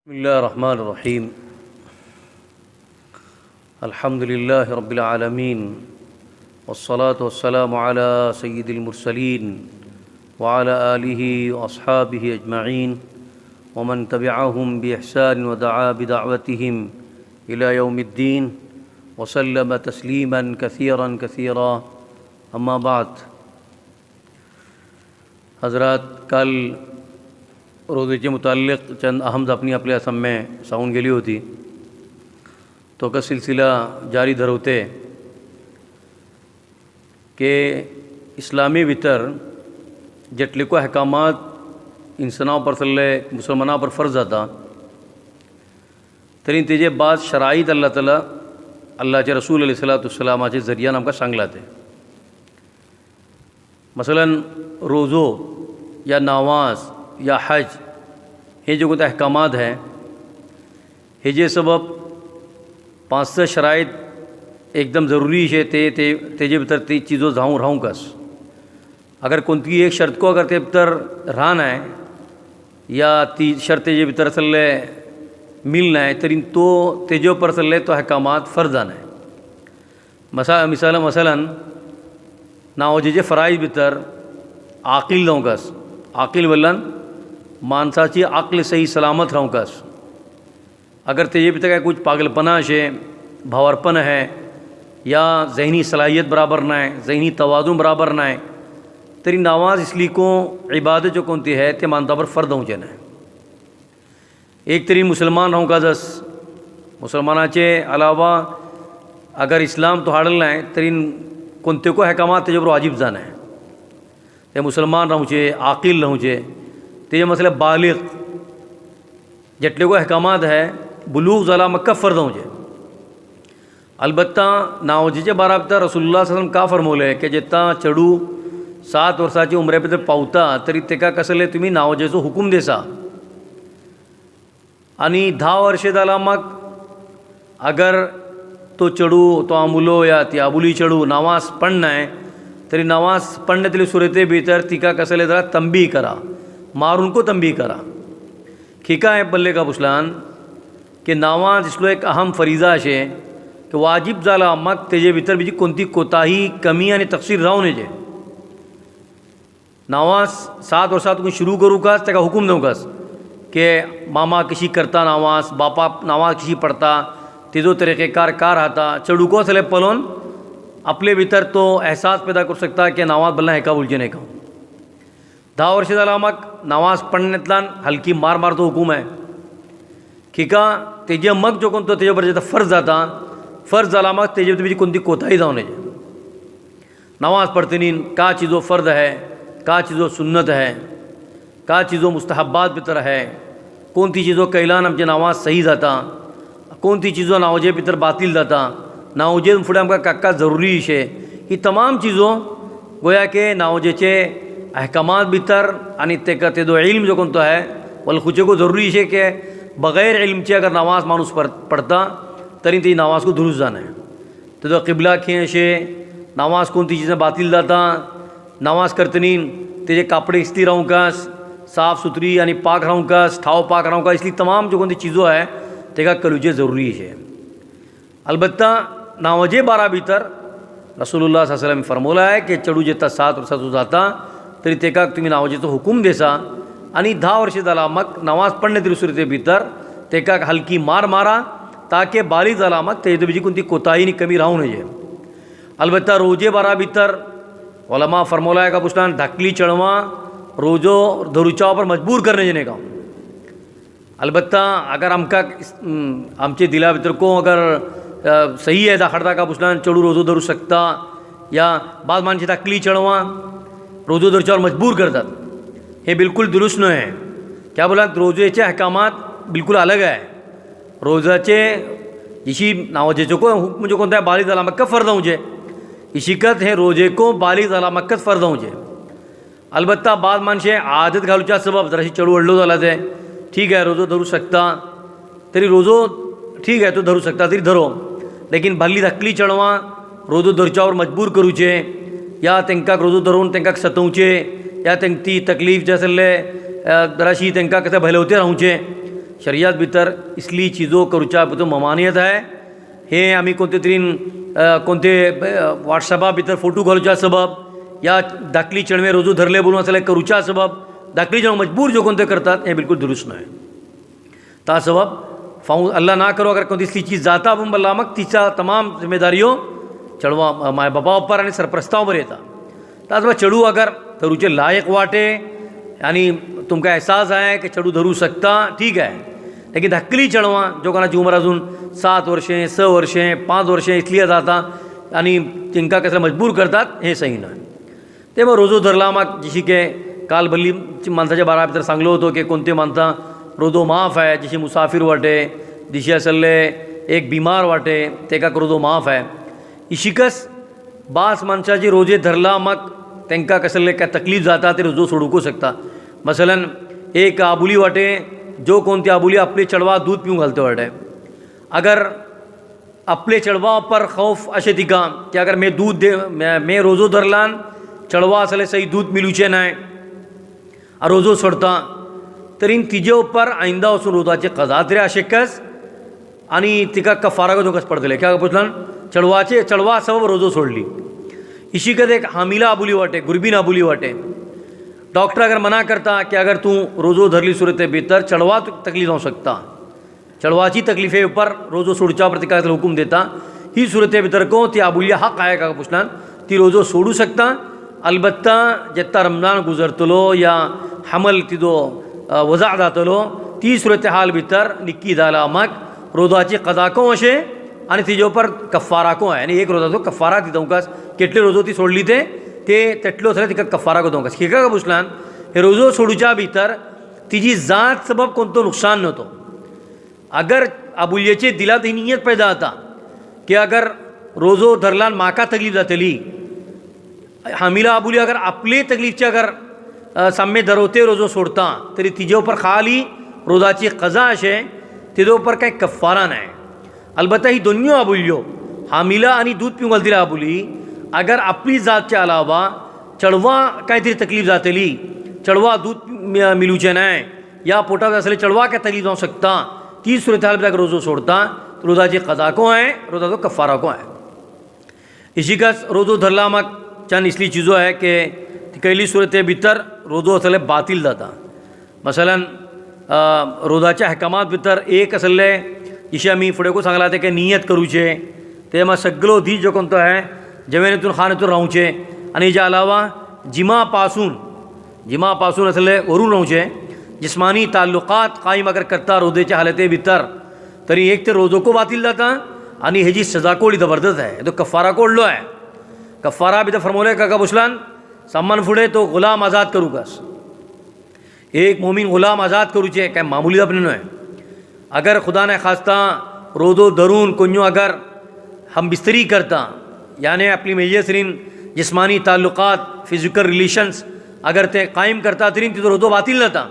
बिस्मिल्लाहिर्रहमानिर्रहीम अल्हम्दुलिल्लाहि रब्बिल आलमीन वस्सलातु वस्सलामु अला सय्यिदिल मुरसलीन व अला आलिहि व अस्हाबिहि अजमईन व मन तबिअहुम बिइहसान व दआ बिदअवतिहिम इला यौमिद्दीन व सल्लम तस्लीमन कसीरन कसीरा अम्मा बाद। हज़रात, कल रोज़ेचे मुताल्लिक़ चंद अहम अपनी आपल्या में सांगून गेली होती, तो का सिलसिला जारी धरवते कि इस्लामी भितर जेटले को अहकामात इंसानां पर सल्ले मुसलमानां पर फ़र्ज जाता, तरी तेजे बाद शराइत अल्लाह ताला अल्लाहचे रसूल अलैहिस्सलामाचे ज़रियान आमकां सांगलाते। मसलन रोज़ो या नमाज या हज हे जो कुछ अहकामात हैं, हेजे सबब 5 शराइत एकदम ज़रूरी है तेजे भितर ती चीज़ों जाऊँ राहूँ कस। अगर कोणती एक शर्त को अगर ते भितर राहना है या ती शर्त तेजे भितर सल्ले मिलना है तरी तो तेजे पर सल्ले तो अहकामात फ़र्जान है। मसलन नावजेचे फ़राइज़ भितर आकिल जाऊँ कस। आकिल वल्लन माणसाची अक्ल सही सलामत राहूं कस। अगर तेजे भितर काय कुछ पागलपना शे, भावरपन है या जहनी सलाहियत बराबर ना है, जहनी तवाज़ुन बराबर ना है, तरी नमाज इसलिए को इबादत जो कोणती है ते मानता पर फ़र्द होऊं है। एक तरी मुसलमान राहूं का जस मुसलमानाचे अलावा अगर इस्लाम तो हाडल नाही तरी कोणते को अहकामात तेजे पर वाजिब जाना है। ते मुसलमान राहूचे, आकिल राहूचे, तेजे मसले बालिग जेटले को अहकामात है बुलूग जाला मक्का फ़र्ज होऊचे। अलबत्ता नावजेचे बारा भितर रसूलुल्लाह सल्लल्लाहु अलैहि वसल्लम का फरमवले की जेता चेडू 7 वर्साची उमरे भितर पावता तरी तेका कसले तुमी नावजेचो हुकूम देसा आनी 10 वर्षे जाला मग अगर तो चेडू तो आमुलो या ती आबुली चेडू नमाज पढ़ना है तरी नमाज पढ़ने तली सूरते भीतर तिका कसले जरा तंबी करा, मारून को तंबी करा। खिका है बल्ले का पुसलान कि नमाज इसलो एक अहम फरीजा शे कि वाजिब जाला मग तेजे भितर बीजी कोणती कोताही कमी आणि तकसीर राहू नये। नमाज 7 वर्षातून शुरू करू कास तेका हुकूम देऊ कास के मामा किसी करता नमाज, बापा नमाज किसी पढ़ता, तेजो तरीक़ेकार कार राहता, चेडू को असले पलोन अपने भीतर तो एहसास पैदा कर सकता है कि नमाज बल्ला है का उलझे नहीं का। 10 वर्ष जाला मग नमाज पढ़नेतल्यान हलकी मार मार तो हुकूम है। खिका तेजे मग जो कोण तो तेजे पर फ़र्ज जाता, फ़र्ज जाला मग तेजे बीजी कोणती कोताही जाऊ नये। नमाज पढ़तनी का चीज़ों फ़र्द है, का चीज़ों सुन्नत है, का चीज़ों मुस्तहब्बात भितर है, कोणती चीज़ों कैलान आमचे नमाज सही जाता, कोणती चीज़ों नावजे भितर बातिल जाता, नावजे फुडें आमकां काका ज़रूरी शे। ही तमाम चीज़ों गोया के नावजेचे अहकामात भितर आनी तेका तेजो इल्म जो कोणतो है वल खुचे को ज़रूरी शे के बगैर इल्मचे अगर नमाज माणूस पढ़ता तरी ती नमाज को दुरुस्त जाना है। तेजो क़िबला खिये शे, नमाज कोणती चीज़ें बातिल जाता, नमाज करतनी तेजे कापड़े इस्त्री राहूं कास, साफ़ सुथरी यानी पाक राहूं कास, ठाव पाक राहूं कास, इसलिए तमाम जो कोणती चीज़ों है तेका कलूचे ज़रूरी है। अलबत्ता नावजे बारा भितर रसूलुल्लाह सल्लल्लाहु अलैहि वसल्लम फरमोला है कि चेडू जेता 7 वर्साचो जाता तरी तेका तुमी नावजेचो हुकूम देसा आनी 10 वर्षे जाला मग नमाज पढ़ने तरी सुरते भितर तेका हलकी मार मारा ताकि बालिग जाला मग तेजे बीजी कोणती कोताही नी कमी राहू नये। अलबत्ता रोजे बारा भितर उलमा फरमोला है का पुछलान ढकली चढ़वा रोजो धरुचा पर मजबूर करने जने का। अलबत्ता अगर आमका आमचे दिला भितर को अगर सही है दाखडता का पुछलान चेडू रोजो धरू शकता या बाद माणसे तकली चढ़वा रोजो धरच्यावर मजबूर करतात, हे बिल्कुल दुरुस्त नहीं है। क्या बोला, रोजेचे अहकामात बिल्कुल अलग है। रोजाचे इसी नावजेचो को हुक्म जो कोणता है बालिग जाला मक्का फ़र्ज होऊचे, इशिकत हे रोजे को बालिग जाला मक्कत फ़र्ज होऊचे। अलबत्ता बाद माणसे आदत घालूच्या सबब जराशी चेडू व्हडलो जाला ते ठीक है रोजो धरू शकता तरी रोजो ठीक है तो धरू शकता तरी धरो, लेकिन भल्ली धकली चढ़वा रोजो धरच्यावर मजबूर करूचे या तेंका रोजो धरून तेंका सतवचे या ती तकलीफ जे आसले जराशी तांकां कशें भलवते रावचे शरियात भितर इसली चिजो करूच्या भितर ममानियत आहे. हे आमी कोणते तरी कोणते व्हॉट्सॅपा भितर फोटो घालूच्या सबब या धाकली चेडवे रोजू धरले बोलून असले करूच्या सबब धाकली चेडवां मजबूर जो कोणते करतात हे बिल्कुल दुरुस्त नाही. ता सबब अल्लाह ना करो अगर कोणती इसली चीज जाता पण बल्ला मग तिचा तमाम जिम्मेदारियों चेडवां माय बापा उपर आणि सरप्रस्ताव बर येता. ताच बा चेडू अगर धरूचे लायक वाटे आणि तुमकां एहसास आहे की चेडू धरू शकता ठीक आहे. लेकिन धाकली चेडवां जो कोणाची उमर अजून 7 वर्षे 6 वर्षे 5 वर्षे इतली जाता आणि तिंका कसले मजबूर करतात हे सही नाही. ते मग रोजो धरला मग जशी के काल भल्ली माणसाच्या बारा भितर सांगलो होतो की कोणते मानता रोजो माफ आहे. जशी मुसाफिर वाटे दिशी असले एक बिमार वाटे तेका रोजो माफ आहे. इशिकस बास माणसाची रोजे धरला मग त्यांना कसले काय तकलीफ जाता ते रोजो सोडूकू शकता. मसलन एक आबुली वाटे जो कोणती आबुली आपले चढवा दूध पिऊन घालते वाटे अगर आपले चढवा पर खौफ असे तिका की अगर मैं दूध दे मैं रोजो धरलान चढवा असले सही दूध मिलूचे नाही रोजो सोडता तरी तिजे उपर आयंदा वचून रोजाचे कजा तरी आशेकस आणि तिका कफारा घेवंकच पडटले. क्या पुसलान चढवा सबब रोजो सोडली. इशिकत एक हामिला आबुली वाटे गुरबीन आबुली वाटे डॉक्टर अगर मना करता कि अगर तू रोजो धरली सूरत भितर चढवा तकलीफ जाऊ शकता चढवाची तकलीफे ऊपर रोजो सोडच्या प्रतिकार हुकूम देता. ही सूरत भितर को ती आबुलिया हक आहे का पुसलान ती रोजो सोडू शकता. अलबत्ता जेत्ता रमजान गुजरतलो या हमल तिजो वजा जातलो ती सूरत हाल भितर निक्की जाला मग रोजाची कजाको अशे आणि तिजे उपर कफाराको आहे. आणि एक रोजाचो कफारा दिवंकास केटले रोजो ती सोडली ते तेटलो जाल्यार तिका कफारा दिवंकास. हिका का पुसलान हे रोजो सोडूच्या भितर तिजी जात सबब कोणतो नुकसान नव्हतो. अगर आबुलियेचे दिलात ही नियत पैदा जाता की अगर रोजो धरलान म्हाका तकलीफ जातली हामिला आबुली अगर आपले तकलीफचे अगर साम्य धरवते रोजो सोडता तरी तिजे उपर खाली रोजाची कजा अशे तिजे उपर काही कफारा नाही. अलबत्ता ही दोन्ही आबुल्यो हामिला आणि दूध पिऊन घालतली आबुली अगर आपली जातच्या अलावा चढवा काहीतरी तकलीफ जातली चढवा दूध मिलूचे नाही या पोटात असले चढवा काय तकलीफ जाऊ शकता ती सूरत हाल भितर रोजो सोडता रोजाची कजा को आहे रोजाचो कफारा को आहे. इशिकस रोजो धरला मग चान इसली चीजो आहे की कैली सूरते भितर रोजो असले बातील जाता. मसलन रोजाच्या हकामात भितर एक असले जशें आमी फुडें को सांगला ते नियत करूचे ते मात सगळो दीस जो कोणतो आहे जवेनेतून खानेतून रावचे आणि हेच्या अलावा जिमा पासून असले वरून रावचे जिस्मानी ताल्लुकात कायम अगर करता रोजेच्या हालते भितर तरी एक ते रोजो को बातील जाता आणि हेजी सजा कोळी जबरदस्त आहे. तो कफारा कोडलो आहे. कफारा भितर फरमवले काका बुसलान सामान फुडें तो गुलाम आजाद करूकस एक मोमीन गुलाम आजाद करूचे काय मामूली अपने न्हय. अगर खुदा ने खास्ता रोजो धरून कोन्यो अगर हम बिस्तरी करता यानी अपनी मेजसरीन जिस्मानी ताल्लुकात फिजिकल रिलेशन्स अगर ते कायम करता तरी तिजो रोजो बातील जाता.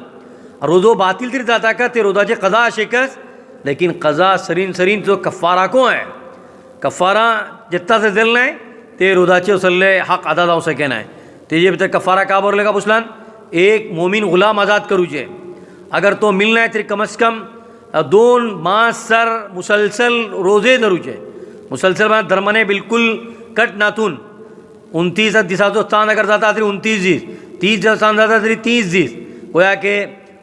रोजो बातील तरी जाता का ते रोजाचे कजा अशेकच लेकिन कजा सरीन जो कफारा को आहे कफारा जितना से दिल नाही ते रोजाचे उसले हक अदा जाऊ शके नाही. तेजे भितर कफारा का बरले का पुसलान एक मोमीन गुलाम आजाद करूचे अगर तो मिल नाही तरी कम से कम 2 मास सर मुसलसल रोजे धरूचे. मुसलसल म्हणजे धर्माने बिलकुल कट नातून 29 दिसाचो चांद अगर जाता तरी 29 दीस 30 दिवस चांद जाता तरी 30 दीस गोया के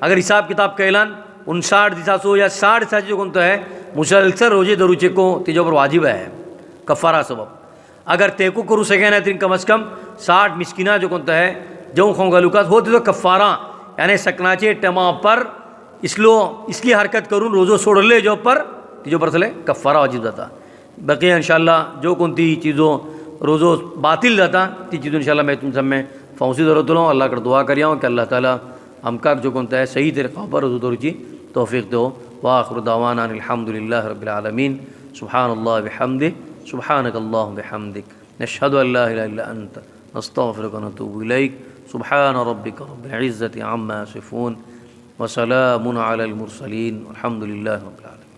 अगर हिसाब किताब केलान 59 दिसाचो या 60 दिसाचे जो कोणतो आहे मुसलसल रोजे धरूचे को तेजे ऊपर वाजिब आहे कफारा सबब. अगर तेको करू सके ना तरी कम से कम 60 मिस्किना जो कोणतो आहे जेव खाऊ घालूकात हो तिजो कफारा यानी सकनाचे टमा पर इसली हरकत करून रोजो सोडले जो पर तिजो पर सले कफारा वाजिब जाता. बाकी इंशाअल्लाह जो कोणती चीज़ो रोज़ो बातिल जाता ती चीज़ों इंशाअल्लाह मैं तुम सब में फौसी ज़रूरत हूँ. अल्लाह कर दुआ करिया हूँ कि अल्लाह ताला हमका जो कोणता है सही तरीक़ा पर रोज़ो दौर की तौफ़ीक़ दो. व आखिर दावाना अल्हम्दुलिल्लाहि रब्बिल आलमीन. सुब्हानल्लाहि व बिहम्दिही सुब्हानकल्लाहुम्मा व बिहम्दिक नशहदु अल्ला इलाहा इल्ला अंत नस्तगफिरुका व नतूबु इलैक. सुब्हान रब्बिका रब्बिल इज़्ज़ति अम्मा यसिफून व सलामुन अलल मुरसलीन वल्हम्दुलिल्लाहि रब्बिल आलमीन.